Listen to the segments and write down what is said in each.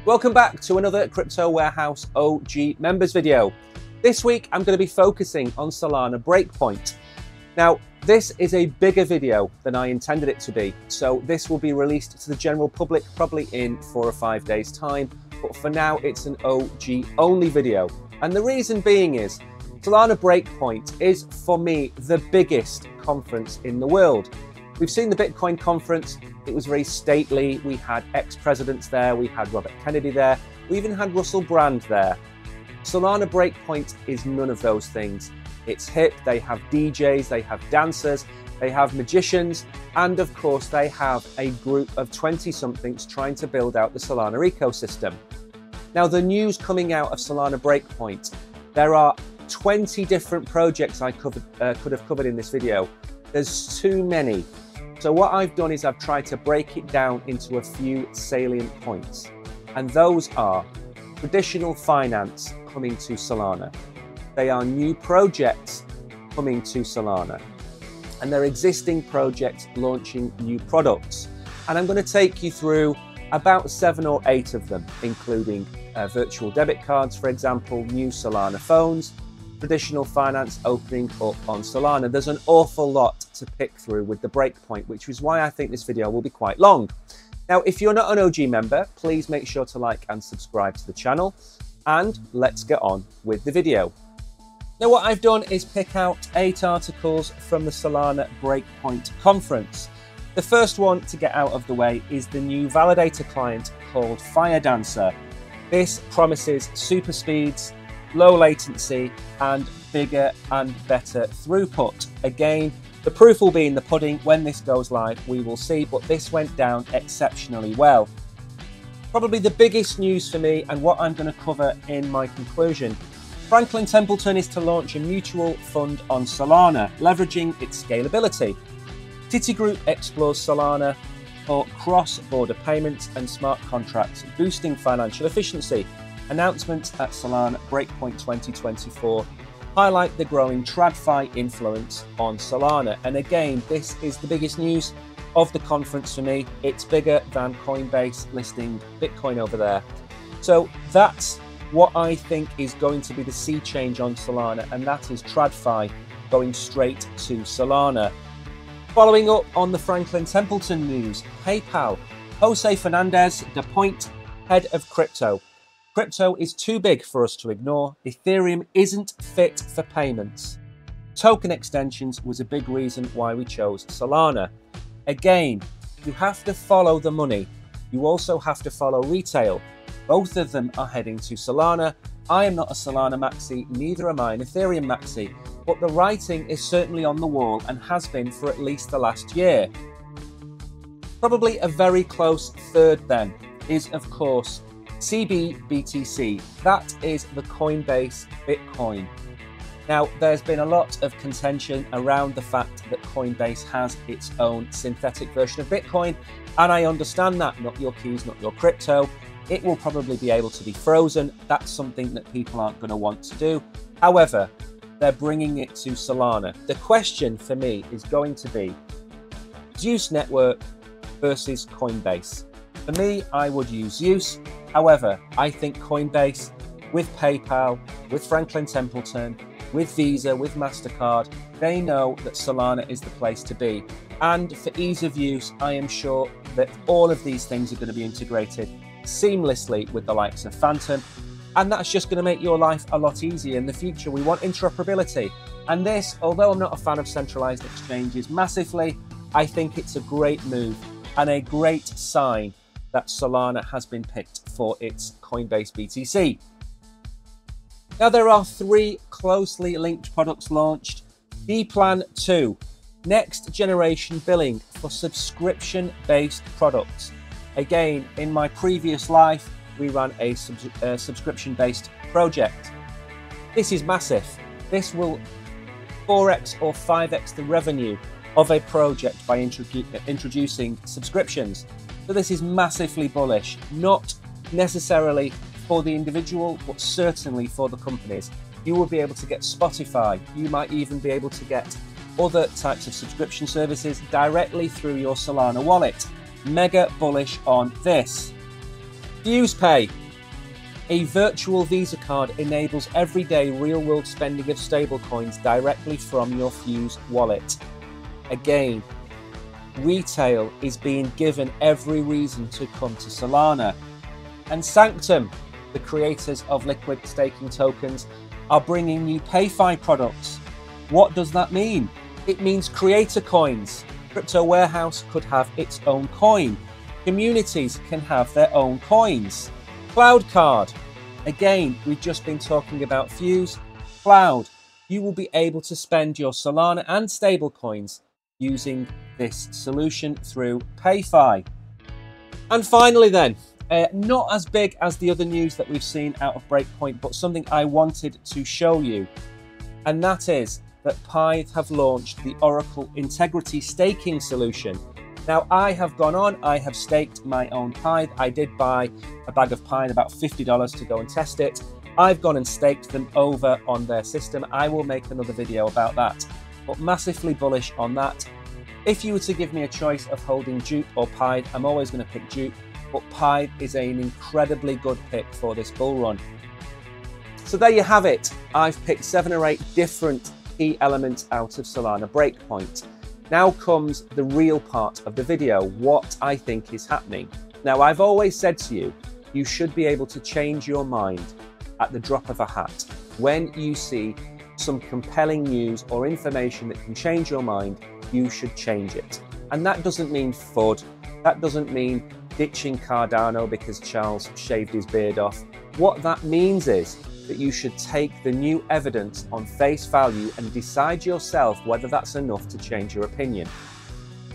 Welcome back to another Crypto Warehouse OG members video. This week I'm going to be focusing on Solana Breakpoint. Now this is a bigger video than I intended it to be, so this will be released to the general public probably in 4 or 5 days time, but for now it's an OG only video. And the reason being is Solana Breakpoint is for me the biggest conference in the world. We've seen the Bitcoin conference. It was very stately. We had ex-presidents there. We had Robert Kennedy there. We even had Russell Brand there. Solana Breakpoint is none of those things. It's hip. They have DJs, they have dancers, they have magicians, and of course they have a group of 20-somethings trying to build out the Solana ecosystem. Now the news coming out of Solana Breakpoint, there are 20 different projects I could have covered in this video. There's too many. So what I've done is I've tried to break it down into a few salient points. And those are traditional finance coming to Solana. They are new projects coming to Solana. And they're existing projects launching new products. And I'm going to take you through about 7 or 8 of them, including virtual debit cards, for example, new Solana phones, traditional finance opening up on Solana. There's an awful lot to pick through with the Breakpoint, which is why I think this video will be quite long. Now, if you're not an OG member, please make sure to like and subscribe to the channel, and let's get on with the video. Now, what I've done is pick out 8 articles from the Solana Breakpoint conference. The first one to get out of the way is the new validator client called Firedancer. This promises super speeds, low latency, and bigger and better throughput. Again, the proof will be in the pudding. When this goes live, we will see, but this went down exceptionally well. Probably the biggest news for me, and what I'm going to cover in my conclusion. Franklin Templeton is to launch a mutual fund on Solana, leveraging its scalability. Citigroup explores Solana for cross-border payments and smart contracts, boosting financial efficiency. Announcements at Solana Breakpoint 2024 highlight the growing TradFi influence on Solana. And again, this is the biggest news of the conference for me. It's bigger than Coinbase listing Bitcoin over there. So that's what I think is going to be the sea change on Solana, and that is TradFi going straight to Solana. Following up on the Franklin Templeton news, PayPal, Jose Fernandez, the point head of crypto. Crypto is too big for us to ignore. Ethereum isn't fit for payments. Token extensions was a big reason why we chose Solana. Again, you have to follow the money. You also have to follow retail. Both of them are heading to Solana. I am not a Solana maxi, neither am I an Ethereum maxi, but the writing is certainly on the wall and has been for at least the last year. Probably a very close third then is, of course, CBBTC. That is the Coinbase Bitcoin. Now, there's been a lot of contention around the fact that Coinbase has its own synthetic version of Bitcoin, and I understand that. Not your keys, not your crypto. It will probably be able to be frozen. That's something that people aren't going to want to do. However, they're bringing it to Solana. The question for me is going to be Zeus Network versus Coinbase. For me, I would use Zeus. However, I think Coinbase, with PayPal, with Franklin Templeton, with Visa, with MasterCard, they know that Solana is the place to be. And for ease of use, I am sure that all of these things are going to be integrated seamlessly with the likes of Phantom. And that's just going to make your life a lot easier in the future. We want interoperability. And this, although I'm not a fan of centralized exchanges massively, I think it's a great move and a great sign that Solana has been picked for its Coinbase BTC. Now there are 3 closely linked products launched. D-Plan 2, next generation billing for subscription-based products. Again, in my previous life, we ran a subscription-based project. This is massive. This will 4x or 5x the revenue of a project by introducing subscriptions. So this is massively bullish, not necessarily for the individual, but certainly for the companies. You will be able to get Spotify. You might even be able to get other types of subscription services directly through your Solana wallet. Mega bullish on this. FusePay. A virtual Visa card enables everyday real-world spending of stablecoins directly from your Fuse wallet. Again, retail is being given every reason to come to Solana. And Sanctum, the creators of liquid staking tokens, are bringing new PayFi products. What does that mean? It means creator coins. Crypto Warehouse could have its own coin. Communities can have their own coins. Cloud Card. Again, we've just been talking about Fuse. Cloud. You will be able to spend your Solana and stablecoins using this solution through PayFi. And finally then, not as big as the other news that we've seen out of Breakpoint, but something I wanted to show you. And that is that Pyth have launched the Oracle Integrity Staking solution. Now, I have gone on, I have staked my own Pyth. I did buy a bag of Pyth, about $50 to go and test it. I've gone and staked them over on their system. I will make another video about that, but massively bullish on that. If you were to give me a choice of holding Dupe or Pyth, I'm always going to pick Dupe, but Pyth is an incredibly good pick for this bull run. So there you have it. I've picked 7 or 8 different key elements out of Solana Breakpoint. Now comes the real part of the video, what I think is happening. Now, I've always said to you, you should be able to change your mind at the drop of a hat. When you see some compelling news or information that can change your mind, you should change it. And that doesn't mean FUD. That doesn't mean ditching Cardano because Charles shaved his beard off. What that means is that you should take the new evidence on face value and decide yourself whether that's enough to change your opinion.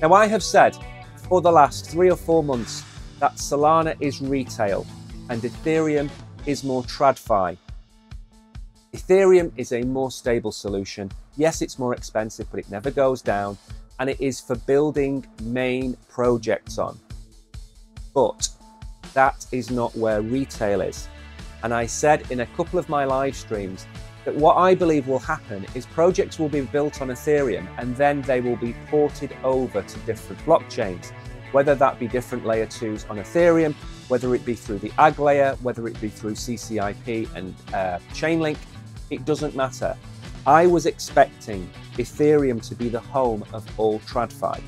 Now, I have said for the last 3 or 4 months that Solana is retail and Ethereum is more TradFi. Ethereum is a more stable solution. Yes, it's more expensive, but it never goes down, and it is for building main projects on. But that is not where retail is. And I said in a couple of my live streams that what I believe will happen is projects will be built on Ethereum and then they will be ported over to different blockchains, whether that be different layer 2s on Ethereum, whether it be through the AG layer, whether it be through CCIP and Chainlink, it doesn't matter. I was expecting Ethereum to be the home of all TradFi.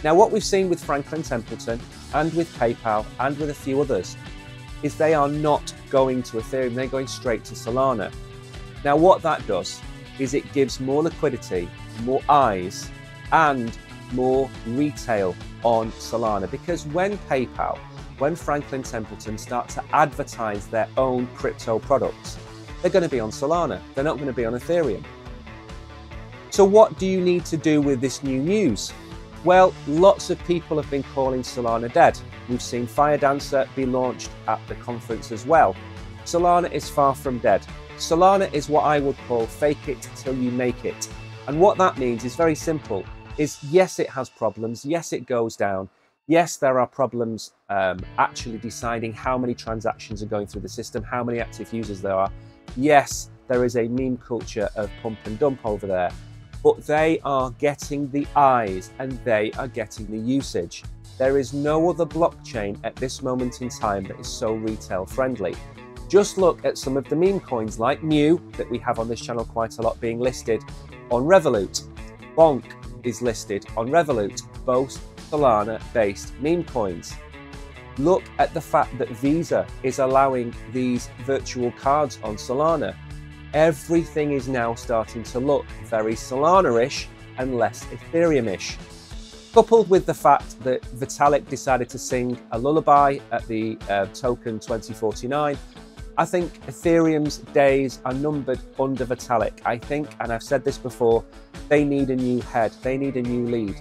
Now, what we've seen with Franklin Templeton and with PayPal and with a few others is they are not going to Ethereum, they're going straight to Solana. Now, what that does is it gives more liquidity, more eyes, and more retail on Solana. Because when PayPal, when Franklin Templeton start to advertise their own crypto products, they're going to be on Solana. They're not going to be on Ethereum. So what do you need to do with this new news? Well, lots of people have been calling Solana dead. We've seen Fire Dancer be launched at the conference as well. Solana is far from dead. Solana is what I would call fake it till you make it. And what that means is very simple, is yes, it has problems. Yes, it goes down. Yes, there are problems actually deciding how many transactions are going through the system, how many active users there are. Yes, there is a meme culture of pump and dump over there, but they are getting the eyes and they are getting the usage. There is no other blockchain at this moment in time that is so retail friendly. Just look at some of the meme coins like Mu that we have on this channel quite a lot being listed on Revolut. Bonk is listed on Revolut, both Solana based meme coins. Look at the fact that Visa is allowing these virtual cards on Solana. Everything is now starting to look very Solana-ish and less Ethereum-ish. Coupled with the fact that Vitalik decided to sing a lullaby at the token 2049, I think Ethereum's days are numbered under Vitalik. I think, and I've said this before, they need a new head, they need a new lead.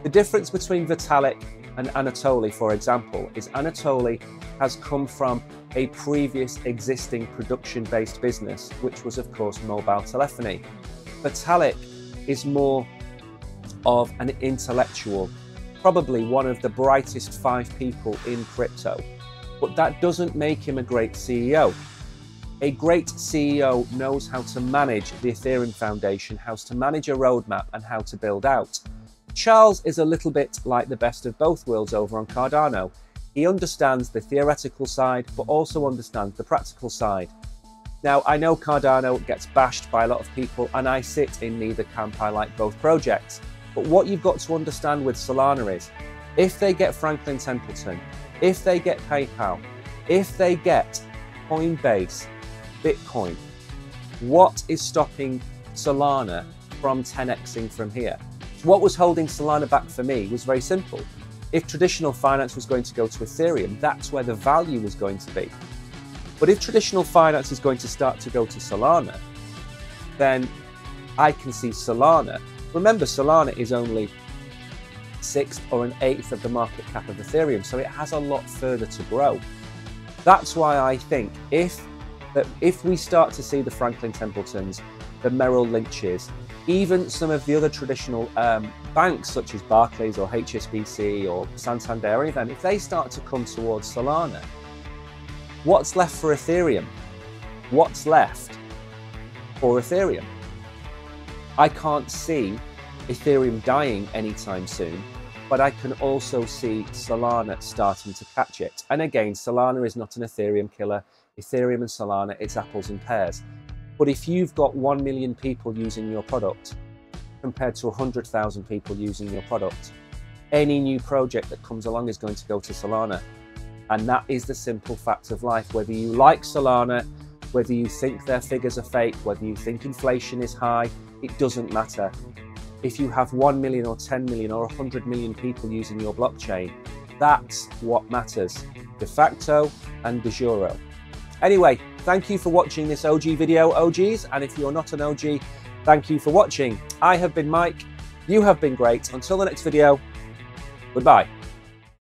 The difference between Vitalik and Anatoly, for example, is Anatoly has come from a previous existing production-based business, which was, of course, mobile telephony. Vitalik is more of an intellectual, probably one of the brightest 5 people in crypto, but that doesn't make him a great CEO. A great CEO knows how to manage the Ethereum Foundation, how to manage a roadmap, and how to build out. Charles is a little bit like the best of both worlds over on Cardano. He understands the theoretical side, but also understands the practical side. Now, I know Cardano gets bashed by a lot of people, and I sit in neither camp. I like both projects. But what you've got to understand with Solana is, if they get Franklin Templeton, if they get PayPal, if they get Coinbase, Bitcoin, what is stopping Solana from 10xing from here? What was holding Solana back for me was very simple. If traditional finance was going to go to Ethereum, that's where the value was going to be. But if traditional finance is going to start to go to Solana, then I can see Solana. Remember, Solana is only 1/6 or 1/8 of the market cap of Ethereum, so it has a lot further to grow. That's why I think if we start to see the Franklin Templetons, the Merrill Lynches, even some of the other traditional banks such as Barclays or HSBC or Santander or anything, if they start to come towards Solana, what's left for Ethereum? What's left for Ethereum? I can't see Ethereum dying anytime soon, but I can also see Solana starting to catch it. And again, Solana is not an Ethereum killer. Ethereum and Solana, it's apples and pears. But if you've got 1 million people using your product compared to 100,000 people using your product, any new project that comes along is going to go to Solana. And that is the simple fact of life. Whether you like Solana, whether you think their figures are fake, whether you think inflation is high, it doesn't matter. If you have 1 million or 10 million or 100 million people using your blockchain, that's what matters, de facto and de jure. Anyway, thank you for watching this OG video, OGs. And if you're not an OG, thank you for watching. I have been Mike. You have been great. Until the next video, goodbye.